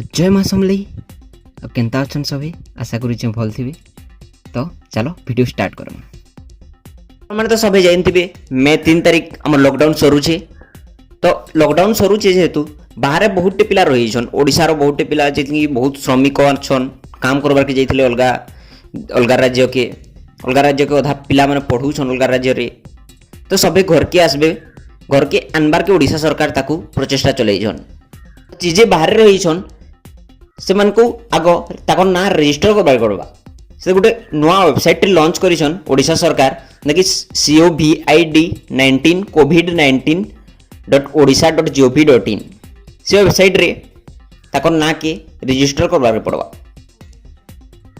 तो जय माँ समलई अब केनता अच्छन सभी आशा करुचे भल थी। तो चलो वीडियो स्टार्ट करो। मैंने तो सभी जानते मे 3 तारिख आम लॉकडाउन सरुचे। तो लॉकडाउन सरुचे जेहेतु बाहर बहुत पिला रही ओडिशार बहुत पिला जी बहुत श्रमिक अच्छन काम करवार के जाइए अलग राज्य के अधा पिला माने पढ़ुछन अलग राज्य रे। तो सभी घर के आसबे घर के आनबार के ओडिशा सरकार ताकू प्रचेष्टा चलैछन चीजे बाहर रही से मानकू आग ताकर ना रजिस्टर करबा पड़बा। से गोटे नुआ वेबसाइट लॉन्च करिछन ओडिशा सरकार देखि COVID-19 covid19.odisha.gov.in से वेबसाइट रे ताकर ना के रजिस्टर करबा पड़बा।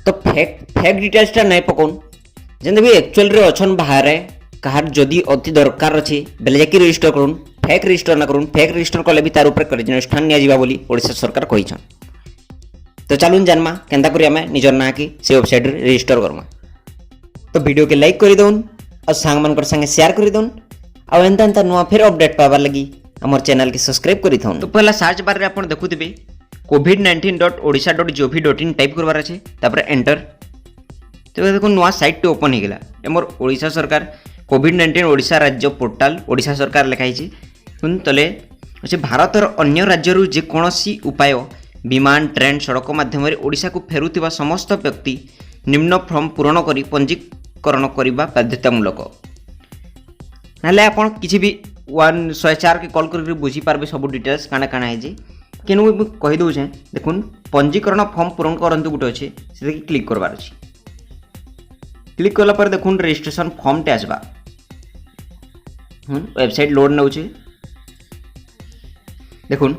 तो फेक डिटेल्स टा नहीं पकोन जेंदे भी एक्चुअल रे अछन बाहर कहार जदि अति दरकार अछि बेले जाकि रजिस्टर करूँ। फेक रजिस्टर ना करूँ। फेक रजिस्टर कले भी तार ऊपर कार्यानुष्ठान निया जिबा बोली ओडिशा सरकार कहिछन। तो चलून जानमा केंता करी आमे निजर ना की से वेबसाइट रे रजिस्टर करमा। तो वीडियो के लाइक करि दउन और सांग मानकर संगे शेयर करि दउन आ एंता नुआ फिर अपडेट पाबार लगी हमर चैनल के सब्सक्राइब करि थउन। तो पहला सर्च बार रे आपण देखुथिबे covid19.odisha.gov.in टाइप करबार अछि तापर एंटर। तो देखो नुआ साइट टे ओपन हो गला हमर ओडिशा सरकार COVID-19 ओडिशा राज्य पोर्टाल ओडिशा सरकार लिखाई तले अच्छे भारत और अन्य राज्य जेकोसी उपाय विमान ट्रेन सड़क माध्यम ओडिशा को फेरुवा समस्त व्यक्ति निम्न फॉर्म पूरण कर पंजीकरण करने बाध्यतामूलक ना आप किसी भी 104 के कॉल कर बुझीपारे सब डिटेल्स काना काना है कि कहीदे देखुन पंजीकरण फॉर्म पूरण करंतु गोटे अच्छे से क्लिक करवार अच्छी। क्लिक कला पर देखुन रजिस्ट्रेशन फॉर्म टे आसबा वेबसाइट लोड नौ देखुन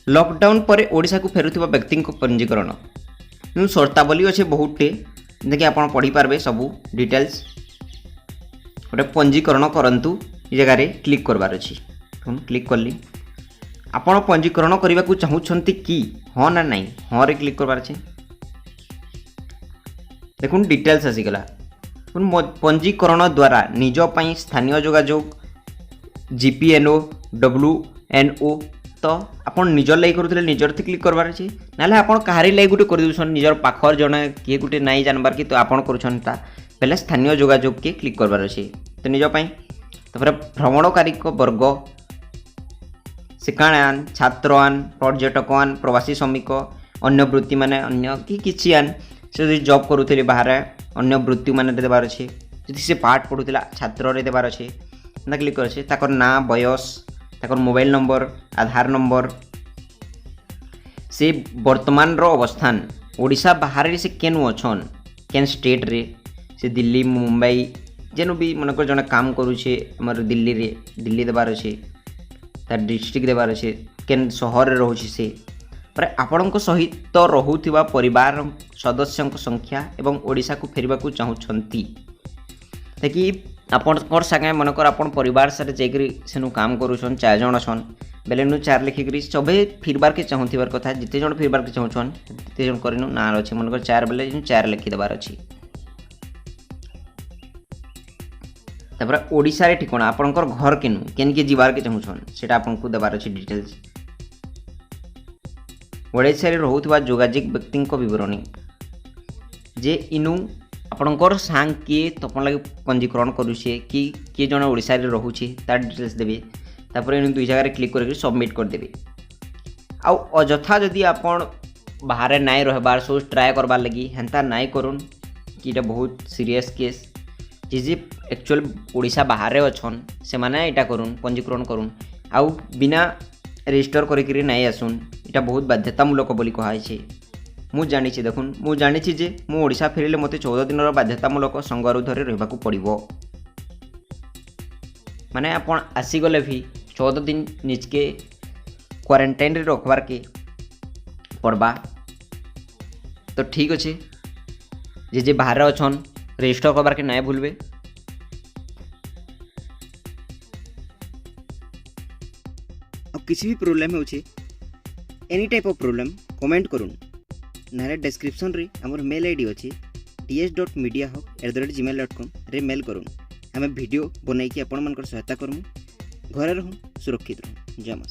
लॉकडाउन पर ओडिशा को फेरुवा व्यक्ति पंजीकरण शर्तावली अच्छे बहुत टे देखिए आप पढ़ी पार्बे सबू डिटेल्स गोटे पंजीकरण करंतु जगार क्लिक करवार अच्छी। क्लिक कली आपण पंजीकरण करने को चाहूँगी कि हाँ ना नहीं हाँ रे क्लिक करवार अच्छे। देखुन डिटेल्स आसीगला पंजीकरण द्वारा निज पाई स्थानीय जोगाजोग GPNO WNO तो आप निजर लगे करूँ निजर थी क्लिक करवार अच्छे ना आप कहारी लगे गोटे कर दूसर निजर पाखर जड़े किए गोटे नाई जानबार कि तो आपड़ करुँचा पहले स्थानीय जोगाजोग के क्लिक करवार अच्छे। तो निजपाई भ्रमणकारी वर्ग शिक्षायान छात्रआन पर्यटकान प्रवासी श्रमिक अन्य वृत्ति माने अन्य कि आन से जॉब करूले बाहर अन्य वृत्ति मान देवार अच्छे जी से पाठ पढ़ुला छात्र देवार अच्छे ना क्लिक करे ताकर ना बयस ताकर मोबाइल नंबर आधार नंबर से वर्तमान रो अवस्थान ओडिशा बाहर से केनु अछन केन स्टेट रे से दिल्ली मुंबई जेनु भी मनकर जने काम करूछे हमर दिल्ली रे दिल्ली देवार अच्छे तार डिस्ट्रिक्ट देवार अच्छे केन शहर रे रहउछि से पर आपणक सहित रहुथिबा परिवार सदस्यों संख्या एवं ओडिशा को फेरवा को चाहूँगी ताकि आपणकर सागे मनकर आपन परिवार सारे जाकरी सेनु काम करूछन 4 जण अछन बेले नु 4 लिखिकरी सबे फिरबार के चाहूथिबार कथा जिते जण फिरबार के चाहूछन जिते जण करिनु ना अछि मनकर 4 बेले 4 लिखि देबार अछि। तापर ओडिशा रे ठिकाना आपणकर घर केनु केन के जीवार के चाहूछन सेटा आपनकु देबार अछि डिटेल्स। ओडिशा रे रहुथिबा जोगाजिक व्यक्ति विवरणी जे इनु आपणकर सांग किए तपन लगे पंजीकरण करुछे कि किए जन ओडिशा रे रहुछे तार डिटेल्स देबे तापर इन दुई जगह क्लिक करके सबमिट कर देबे। आ अजथा जदि आपन बाहर नाई रहबार सो ट्राई करबार लगी हेंता नाई करूँ कि एटा बहुत सीरियस केस जे एक्चुअल ओडिशा बाहर अछन से माने एटा करूँ पंजीकरण करूँ आउ बिना रजिस्टर करिकरी नाई आसुन एटा बहुत बाध्यतामूलक बोली कहाइछे। मु जानी देखुन मु जानी जे मु ओडिशा फेरिले मते 14 दिन बाध्यतामूलक संगरुधरे रहबाकू पड़िबो माने आपण आसीगले भी 14 दिन निजके क्वारंटाइन रे रखबार के पड़बा। तो ठीक अच्छे जे बाहर अछन रजिस्टर करबार के नाय भूलबे। अब किसी भी प्रॉब्लम होछे any type of problem comment करूँ ना डिस्क्रिप्शन रे हमर मेल आईडी अच्छी ds.mediahub@gmail.com रे मेल करूँ आम वीडियो बनई कि आपण मानकर सहायता करमु घरे रहूँ सुरक्षित रहूँ। जय मां।